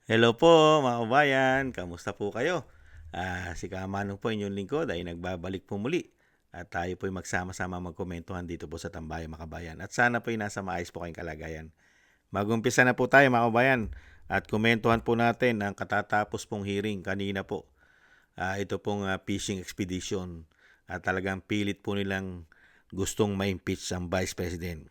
Hello po mga kabayan, kamusta po kayo? Si Kamanong po inyong lingkod ay nagbabalik po muli at tayo po ay magsama-sama magkomentuhan dito po sa Tambayan mga kabayan at sana po ay nasa maayos po kayong kalagayan. Magumpisa na po tayo mga kabayan at komentuhan po natin ang katatapos pong hearing kanina po. Ito pong fishing expedition at talagang pilit po nilang gustong ma-impeach ang Vice President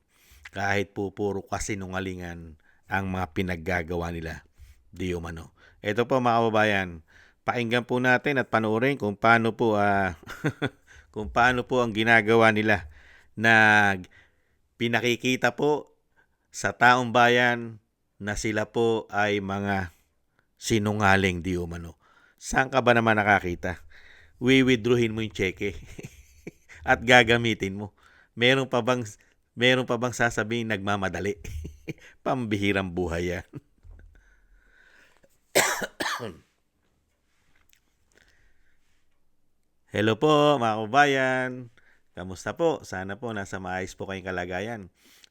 kahit po puro kasinungalingan ang mga pinaggagawa nila. Di umano. Ito po mga kababayan, pakinggan po natin at panoorin kung paano po kung paano po ang ginagawa nila na pinakikita po sa taong bayan na sila po ay mga sinungaling di umano. Saan ka ba naman nakakita? Withdrawin mo yung cheque at gagamitin mo. Meron pa bang meron pa bang sasabihin nagmamadali? Pambihirang buhay yan. Hello po mga kababayan. Kamusta po? Sana po nasa maayos po kayong kalagayan.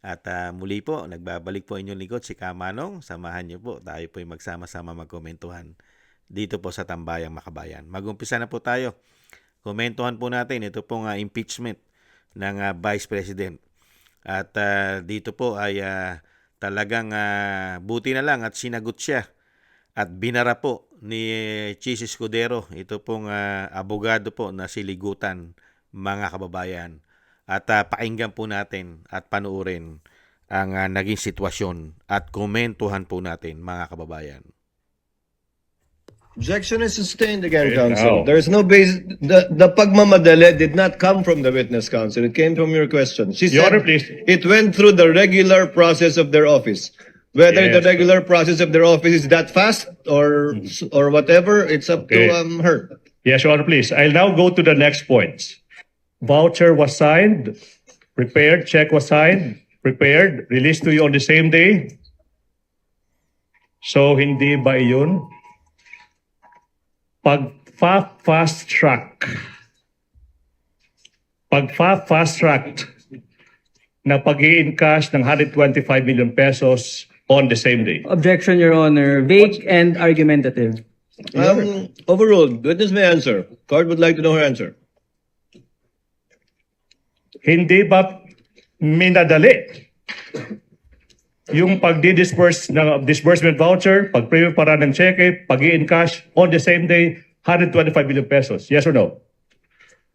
At muli po, nagbabalik po inyong lingkod si Kamanong. Samahan niyo po. Tayo po ay magsama-sama magkomentuhan dito po sa Tambayang Makabayan. Magumpisa na po tayo. Komentuhan po natin ito pong impeachment ng Vice President. At dito po ay talagang buti na lang at sinagot siya at binara po ni Chis Escudero, ito pong abogado po na siligutan mga kababayan. At pakinggan po natin at panuurin ang naging sitwasyon at komentuhan po natin mga kababayan. Objection is sustained again, Okay, counsel. now. There is no base. The pagmamadali did not come from the witness, counsel. It came from your question. She Your said Honor, please. it went through the regular process of their office. Whether the Yes. regular process of their office is that fast or whatever, it's up Okay. to her. Yes, Your Honor, please. I'll now go to the next points. Voucher was signed, prepared, check was signed, prepared, released to you on the same day. So, hindi ba yun? Pag-fast track. Pag-fast track na pag-i-encash ng 125 million pesos on the same day. Objection, Your Honor. Vague and argumentative. Overruled. Witness may answer. Court would like to know her answer. Hindi ba minadali yung pagdi-disperse ng disbursement voucher, pag-premium para ng cheque, pag-i-encash on the same day, 125 million pesos? Yes or no?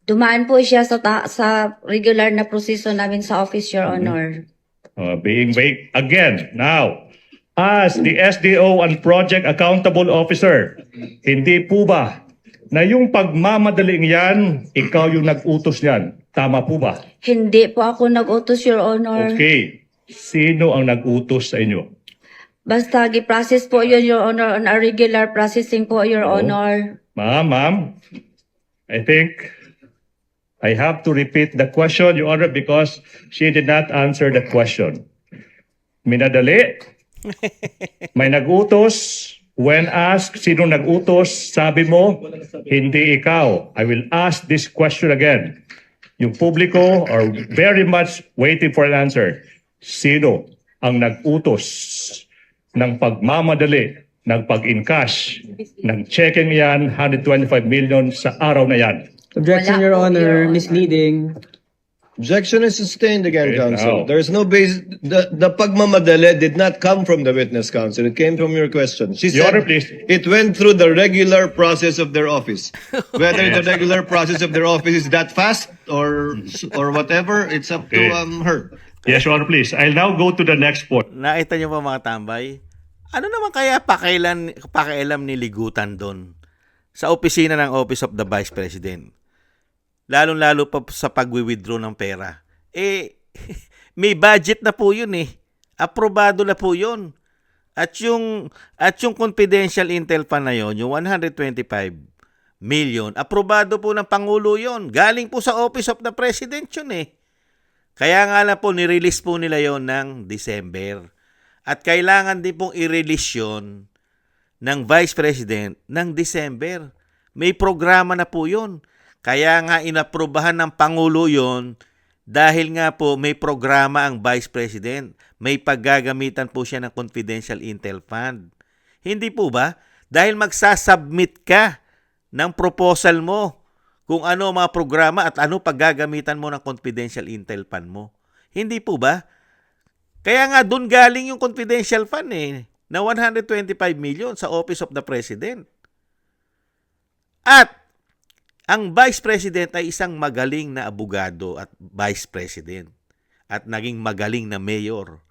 Dumaan po siya sa regular na proseso namin sa office, Your Honor. Being vague again. Now, as the SDO and Project Accountable Officer, hindi po ba na yung pagmamadaling yan, ikaw yung nag-utos yan? Tama po ba? Hindi po ako nag-utos, Your Honor. Okay. Sino ang nag-utos sa inyo? Basta gi-process po yun, Your Honor, on a regular processing po, Your Honor. Ma'am, I think I have to repeat the question, Your Honor, because she did not answer the question. Minadali? May nag-utos? When asked, sino nag-utos? Sabi mo, hindi ikaw. I will ask this question again. Yung publiko are very much waiting for an answer. Sino ang nag-utos ng pagmamadali, ng pag-encash, ng checking yan, 125 million sa araw na yan? Objection, Wala Your po, Honor. Your Honor. Misleading. Objection is sustained again, Okay, counsel. now. There is no base. The pagmamadali did not come from the witness, counsel. It came from your question. She Your said Honor, please. it went through the regular process of their office. Whether the regular process of their office is that fast or whatever, it's up to Okay. her. Yes, Your Honor, please. I'll now go to the next point. Nakita niyo pa mga tambay? Ano naman kaya pakialam ni Ligutan doon sa opisina ng Office of the Vice President? Lalong-lalo pa sa pag-withdraw ng pera. May budget na po yun eh. Aprobado na po yun. At yung confidential intel pa na yun, yung 125 million, aprobado po ng Pangulo yun. Galing po sa Office of the President yun eh. Kaya nga lang po, nirelease po nila yon ng December. At kailangan din pong i-release yun ng Vice President ng December. May programa na po yun. Kaya nga inaprobahan ng Pangulo yon dahil nga po may programa ang Vice President. May paggagamitan po siya ng confidential intel fund. Hindi po ba? Dahil magsasubmit ka ng proposal mo kung ano ang mga programa at ano paggagamitan mo ng confidential intel fund mo. Hindi po ba? Kaya nga doon galing yung confidential fund na 125 million sa Office of the President. At ang Vice President ay isang magaling na abogado at Vice President at naging magaling na mayor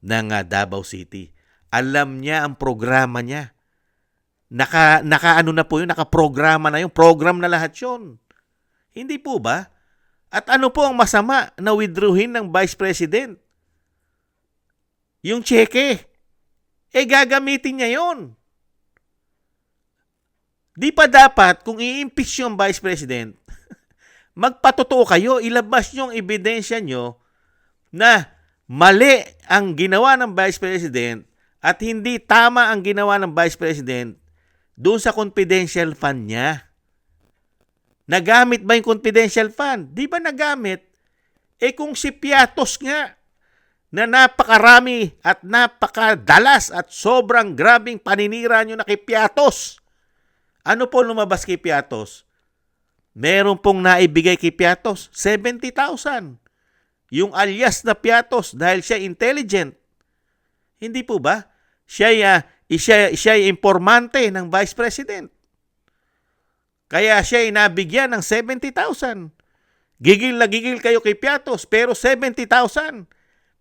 ng Davao City. Alam niya ang programa niya. Naka-ano na po yun, nakaprograma na yun. Program na lahat yun. Hindi po ba? At ano po ang masama na withdrawin ng Vice President? Yung cheque. Gagamitin niya yon. Di pa dapat, kung i-impeach yung Vice President, magpatotoo kayo, ilabas yung ebidensya nyo na mali ang ginawa ng Vice President at hindi tama ang ginawa ng Vice President doon sa confidential fund niya. Nagamit ba yung confidential fund? Di ba nagamit? Kung si Piatos nga, na napakarami at napakadalas at sobrang grabing paninira nyo na kay Piatos. Ano po lumabas kay Piatos? Meron pong naibigay kay Piatos, 70,000. Yung alias na Piatos dahil siya intelligent. Hindi po ba? Siya ay informante ng Vice President. Kaya siya ay nabigyan ng 70,000. Gigil na gigil kayo kay Piatos, pero 70,000.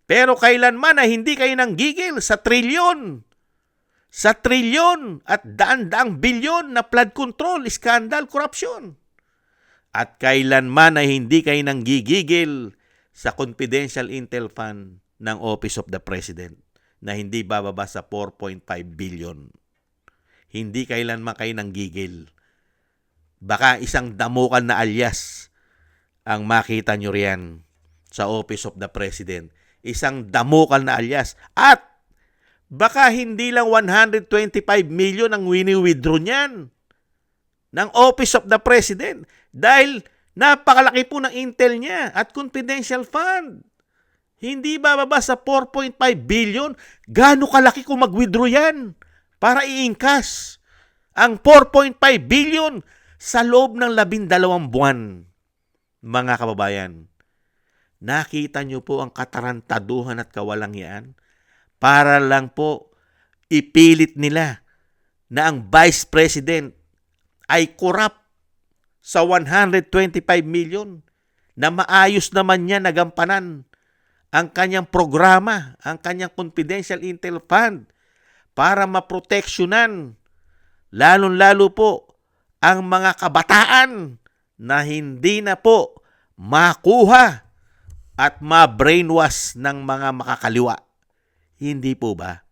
Pero kailanman ay hindi kayo nanggigil sa trilyon. Sa trilyon at daan-daang bilyon na flood control, scandal, corruption. At kailanman ay hindi kayo nanggigigil sa confidential intel fund ng Office of the President na hindi bababa sa 4.5 billion. Hindi kailanman kayo nanggigil. Baka isang damukan na alias ang makita nyo riyan sa Office of the President. Isang damukan na alias. At baka hindi lang 125 million ang wini-withdraw niyan ng Office of the President dahil napakalaki po ng intel niya at confidential fund. Hindi bababa sa 4.5 billion. Gaano kalaki kung mag-withdraw yan para i-encash ang 4.5 billion sa loob ng 12 buwan. Mga kababayan, nakita nyo po ang katarantaduhan at kawalangyaan para lang po ipilit nila na ang Vice President ay corrupt sa 125 million na maayos naman niya nagampanan ang kanyang programa, ang kanyang confidential intel fund para maproteksyonan lalong-lalo po ang mga kabataan na hindi na po makuha at ma-brainwash ng mga makakaliwa. Hindi po ba?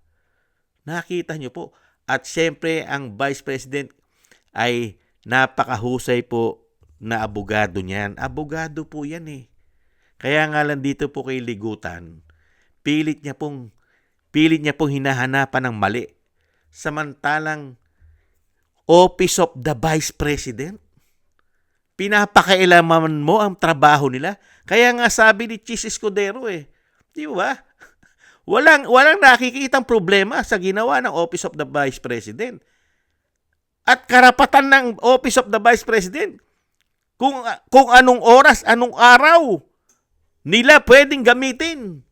Nakita nyo po. At syempre, ang Vice President ay napakahusay po na abogado niyan. Abogado po yan Kaya nga lang dito po kay Ligutan, pilit niya pong hinahanapan ng mali. Samantalang Office of the Vice President, pinapakailaman mo ang trabaho nila. Kaya nga sabi ni Chis Escudero di ba? Walang nakikitang problema sa ginawa ng Office of the Vice President. At karapatan ng Office of the Vice President kung anong oras, anong araw nila pwedeng gamitin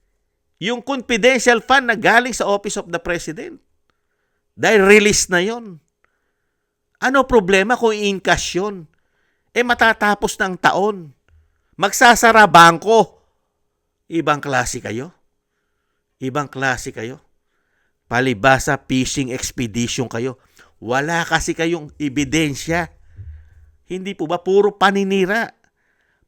yung confidential fund na galing sa Office of the President. Dahil release na yon. Ano problema kung i-encash yun? Matatapos ng taon. Magsasara bangko. Ibang klase kayo. Ibang klase kayo. Palibasa fishing expedition kayo. Wala kasi kayong ebidensya. Hindi po ba? Puro paninira.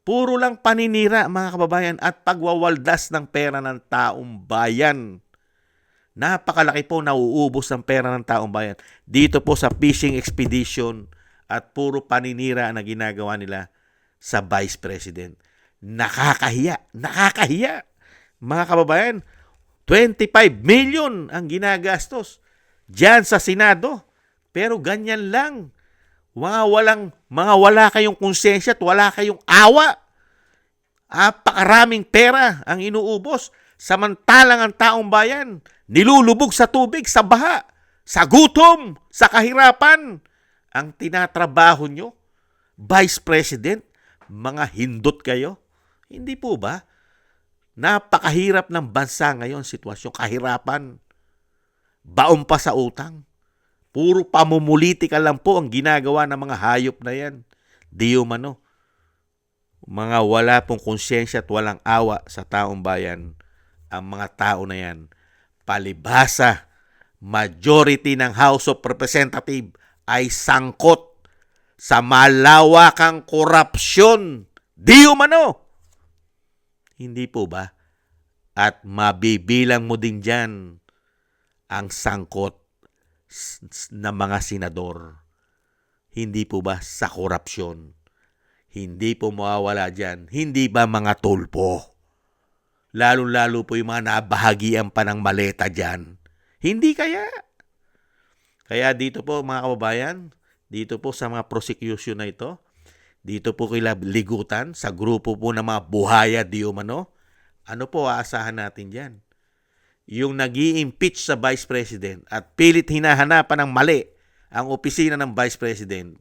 Puro lang paninira, mga kababayan, at pagwawaldas ng pera ng taong bayan. Napakalaki po nauubos ng pera ng taong bayan. Dito po sa fishing expedition at puro paninira na ginagawa nila sa Vice President. Nakakahiya. Nakakahiya. Mga kababayan, 25 million ang ginagastos diyan sa Senado. Pero ganyan lang. Mga wala kayong konsensya at wala kayong awa. Apakaraming pera ang inuubos. Samantalang ang taong bayan nilulubog sa tubig, sa baha. sa gutom, sa kahirapan, ang tinatrabaho nyo? Vice President, mga hindot kayo? Hindi po ba? Napakahirap ng bansa ngayon, sitwasyon, kahirapan. Baon pa sa utang. Puro pamumulitika lang po ang ginagawa ng mga hayop na yan. Di umano. Mga wala pong konsyensya at walang awa sa taong bayan. Ang mga tao na yan, palibhasa, majority ng House of Representatives ay sangkot sa malawakang korupsyon. Di umano. Hindi po ba? At mabibilang mo din dyan ang sangkot ng mga senador. Hindi po ba sa korupsyon? Hindi po mawawala dyan. Hindi ba mga tulpo? Lalo-lalo po yung mga nabahagian pa ng maleta dyan. Hindi kaya? Kaya dito po mga kababayan, dito po sa mga prosecution na ito, dito po kila ligutan sa grupo po ng mga buhaya di umano, ano po aasahan natin dyan? Yung nag-i-impeach sa Vice President at pilit hinahanapan ng mali ang opisina ng Vice President,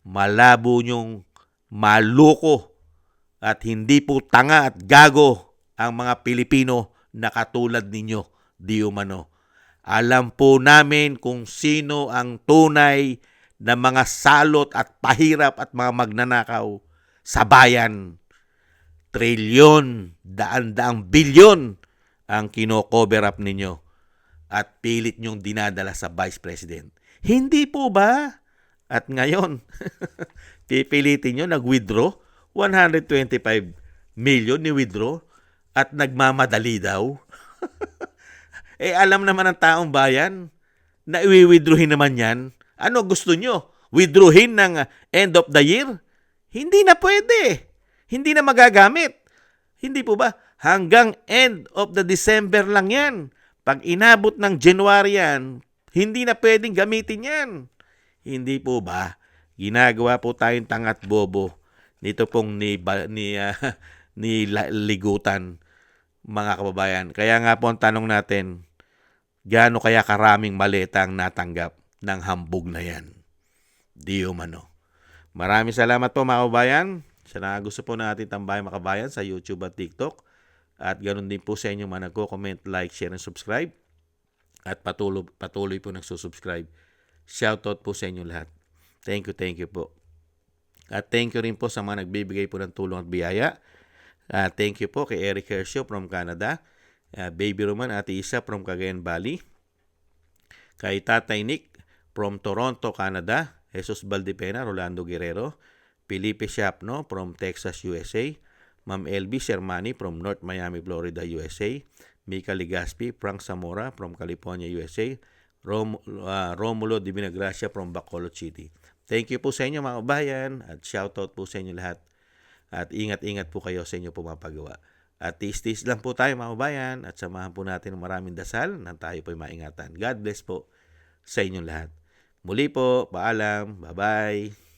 malabo nyong maloko at hindi po tanga at gago ang mga Pilipino na katulad ninyo, di umano. Alam po namin kung sino ang tunay na mga salot at pahirap at mga magnanakaw sa bayan. Trilyon, daan-daang bilyon ang kino-cover up ninyo at pilit nyong dinadala sa Vice President. Hindi po ba? At ngayon, pipilitin nyo nag-withdraw, 125 million ni withdraw at nagmamadali daw. Alam naman ng taong bayan na i-withdrawin naman yan. Ano gusto nyo? Withdrawin ng end of the year? Hindi na pwede. Hindi na magagamit. Hindi po ba? Hanggang end of the December lang yan. Pag inabot ng January yan, hindi na pwedeng gamitin yan. Hindi po ba? Ginagawa po tayong tangat bobo nito pong ni ligutan, mga kababayan. Kaya nga po ang tanong natin, gaano kaya karaming maleta ang natanggap ng hambog na yan? Di umano. Maraming salamat po mga kababayan. Sa gusto po natin tambayan mga kababayan sa YouTube at TikTok. At ganoon din po sa inyo mga nagko-comment, like, share, and subscribe. At patuloy po nagsusubscribe. Shoutout po sa inyo lahat. Thank you po. At thank you rin po sa mga nagbibigay po ng tulong at biyaya. Thank you po kay Eric Hershio from Canada. Baby Roman, Ate Isa from Cagayan Valley. Kay Tatay Nick from Toronto, Canada. Jesus Valdepena, Rolando Guerrero. Felipe Siapno from Texas, USA. Ma'am LB Shermani from North Miami, Florida, USA. Mika Ligaspi, Frank Zamora from California, USA. Romulo Di Vinagracia from Bacolod City. Thank you po sa inyo mga kabayan at shoutout po sa inyo lahat. At ingat-ingat po kayo sa inyo pumapagawa. At tis-tis lang po tayo mga kabayan at samahan po natin ng maraming dasal na tayo po'y maingatan. God bless po sa inyong lahat. Muli po, paalam, bye-bye.